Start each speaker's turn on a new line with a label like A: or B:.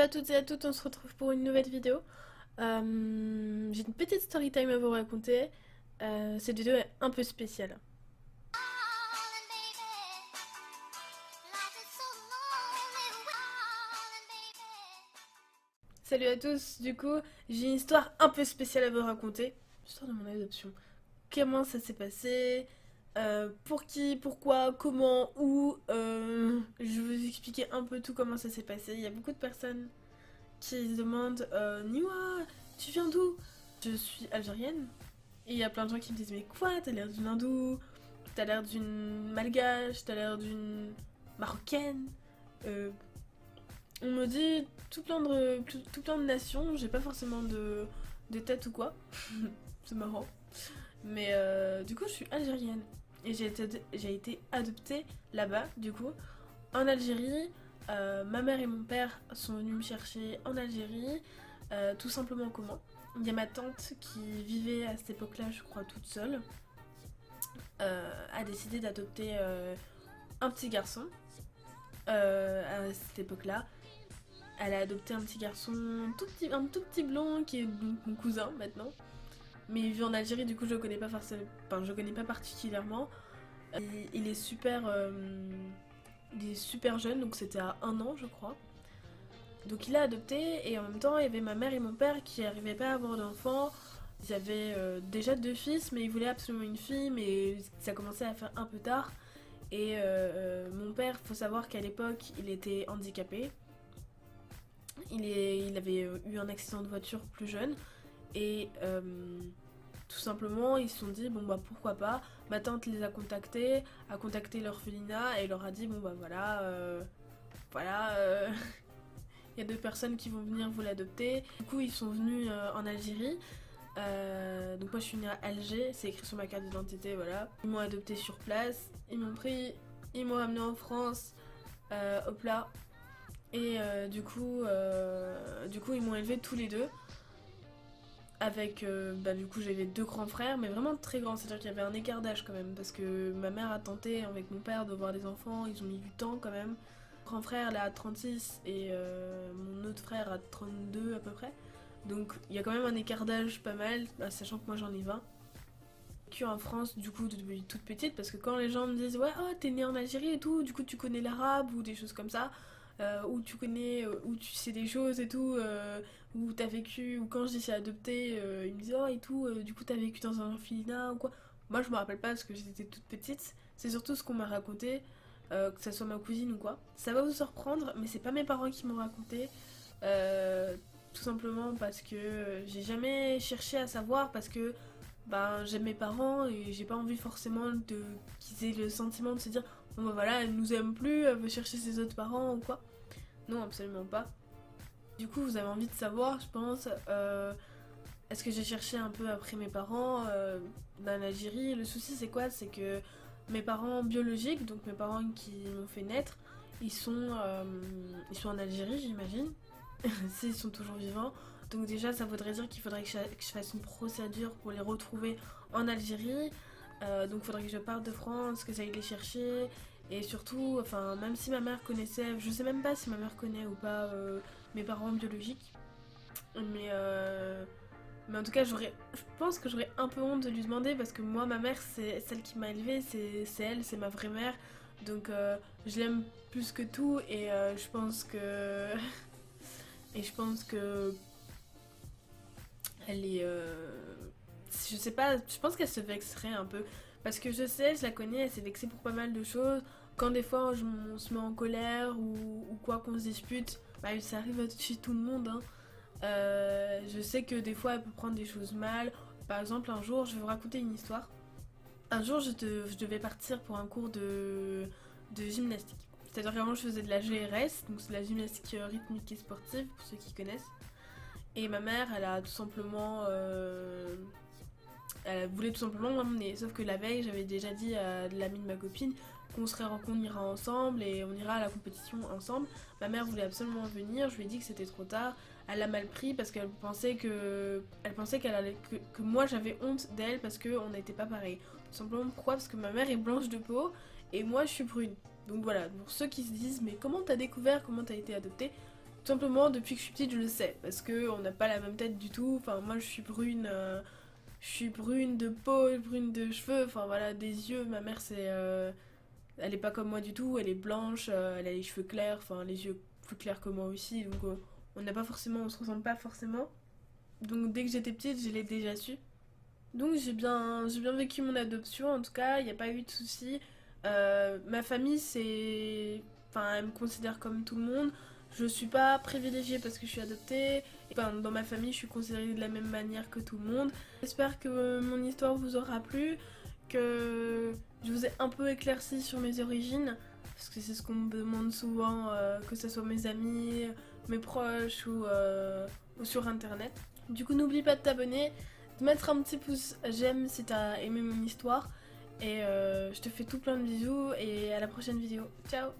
A: à toutes et à toutes, on se retrouve pour une nouvelle vidéo. J'ai une petite story time à vous raconter. Cette vidéo est un peu spéciale. Salut à tous, du coup, j'ai une histoire un peu spéciale à vous raconter. L'histoire de mon adoption. Comment ça s'est passé, pour qui, pourquoi, comment, où. Je vais vous expliquer un peu tout comment ça s'est passé. Il y a beaucoup de personnes qui se demandent Niwa, tu viens d'où? Je suis algérienne. Et il y a plein de gens qui me disent mais quoi? T'as l'air d'une hindoue, t'as l'air d'une malgache, t'as l'air d'une marocaine. Euh, on me dit tout plein de nations, j'ai pas forcément de tête ou quoi. C'est marrant. Mais du coup je suis algérienne. Et j'ai été adoptée là-bas du coup, en Algérie. Ma mère et mon père sont venus me chercher en Algérie. Tout simplement comment? Il y a ma tante qui vivait à cette époque-là, je crois, toute seule, a décidé d'adopter un petit garçon à cette époque-là. Elle a adopté un petit garçon un tout petit blond qui est mon cousin maintenant. Mais il vit en Algérie, du coup je le connais pas forcément, enfin je le connais pas particulièrement. Il est il est super jeune, donc c'était à 1 an je crois. Donc il a adopté et en même temps il y avait ma mère et mon père qui n'arrivaient pas à avoir d'enfants. Ils avaient déjà 2 fils mais ils voulaient absolument une fille mais ça commençait à faire un peu tard. Et mon père, faut savoir qu'à l'époque il était handicapé. Il avait eu un accident de voiture plus jeune et tout simplement ils se sont dit bon bah pourquoi pas. Ma tante les a contacté l'orphelinat et leur a dit bon bah voilà il y a 2 personnes qui vont venir vous l'adopter. Du coup, ils sont venus en Algérie. Donc moi, je suis née à Alger, c'est écrit sur ma carte d'identité, voilà. Ils m'ont adopté sur place, ils m'ont pris, ils m'ont ramené en France, hop là. Et du coup, ils m'ont élevé tous les deux. Avec, du coup, j'avais 2 grands frères, mais vraiment très grands, c'est-à-dire qu'il y avait un écart d'âge quand même. Parce que ma mère a tenté avec mon père de voir des enfants, ils ont mis du temps quand même. Grand frère là a 36 et mon autre frère a 32 à peu près. Donc il y a quand même un écart d'âge pas mal, sachant que moi j'en ai 20. J'ai vécu en France du coup depuis toute petite parce que quand les gens me disent ouais oh, t'es née en Algérie et tout, du coup tu connais l'arabe ou des choses comme ça, ou tu connais, ou tu sais des choses et tout, ou t'as vécu, ou quand je dis c'est adopté, ils me disent oh et tout, du coup t'as vécu dans un orphelinat ou quoi. Moi je me rappelle pas parce que j'étais toute petite, c'est surtout ce qu'on m'a raconté. Que ça soit ma cousine ou quoi. Ça va vous surprendre, mais c'est pas mes parents qui m'ont raconté. Tout simplement parce que j'ai jamais cherché à savoir, parce que j'aime mes parents et j'ai pas envie forcément qu'ils aient le sentiment de se dire bon bah voilà, elle nous aime plus, elle veut chercher ses autres parents ou quoi. Non, absolument pas. Du coup, vous avez envie de savoir, je pense, est-ce que j'ai cherché un peu après mes parents dans l'Algérie. Le souci c'est quoi? C'est que mes parents biologiques, donc mes parents qui m'ont fait naître, ils sont en Algérie, j'imagine, s'ils sont toujours vivants. Donc déjà, ça voudrait dire qu'il faudrait que je fasse une procédure pour les retrouver en Algérie. Donc il faudrait que je parte de France, que j'aille les chercher. Et surtout, enfin, même si ma mère connaissait, je sais même pas si ma mère connaît ou pas mes parents biologiques. Mais en tout cas, je pense que j'aurais un peu honte de lui demander parce que moi, ma mère, c'est celle qui m'a élevée, c'est elle, c'est ma vraie mère. Donc, je l'aime plus que tout et je pense que. Et je pense que. Elle est. Je sais pas, je pense qu'elle se vexerait un peu. Parce que je sais, je la connais, elle s'est vexée pour pas mal de choses. Quand des fois on se met en colère ou quoi, qu'on se dispute, ça arrive chez tout le monde, hein. Je sais que des fois elle peut prendre des choses mal. Par exemple, un jour, je vais vous raconter une histoire. Un jour, je devais partir pour un cours de gymnastique. C'est-à-dire qu'avant, je faisais de la GRS, donc c'est la gymnastique rythmique et sportive, pour ceux qui connaissent. Et ma mère, elle a tout simplement. Elle voulait tout simplement m'emmener. Sauf que la veille, j'avais déjà dit à l'amie de ma copine qu'on ira ensemble et on ira à la compétition ensemble. Ma mère voulait absolument venir, je lui ai dit que c'était trop tard. Elle l'a mal pris parce qu'elle pensait que moi j'avais honte d'elle parce qu'on n'était pas pareil. Tout simplement pourquoi? Parce que ma mère est blanche de peau et moi je suis brune. Donc voilà, pour ceux qui se disent mais comment t'as découvert, comment t'as été adoptée, Tout simplement, depuis que je suis petite, je le sais, parce que on n'a pas la même tête du tout. Enfin, moi, je suis brune de peau, brune de cheveux, enfin voilà, des yeux. Ma mère, elle est pas comme moi du tout, elle est blanche, elle a les cheveux clairs, enfin les yeux plus clairs que moi aussi, donc on se ressemble pas forcément. Donc dès que j'étais petite, je l'ai déjà su. Donc j'ai bien vécu mon adoption, en tout cas, il n'y a pas eu de soucis. Ma famille, enfin, elle me considère comme tout le monde. Je suis pas privilégiée parce que je suis adoptée. Enfin, dans ma famille, je suis considérée de la même manière que tout le monde. J'espère que mon histoire vous aura plu, que je vous ai un peu éclairci sur mes origines, parce que c'est ce qu'on me demande souvent, que ce soit mes amis, mes proches ou sur internet. Du coup, n'oublie pas de t'abonner, de mettre un petit pouce j'aime si t'as aimé mon histoire. Et je te fais tout plein de bisous et à la prochaine vidéo. Ciao!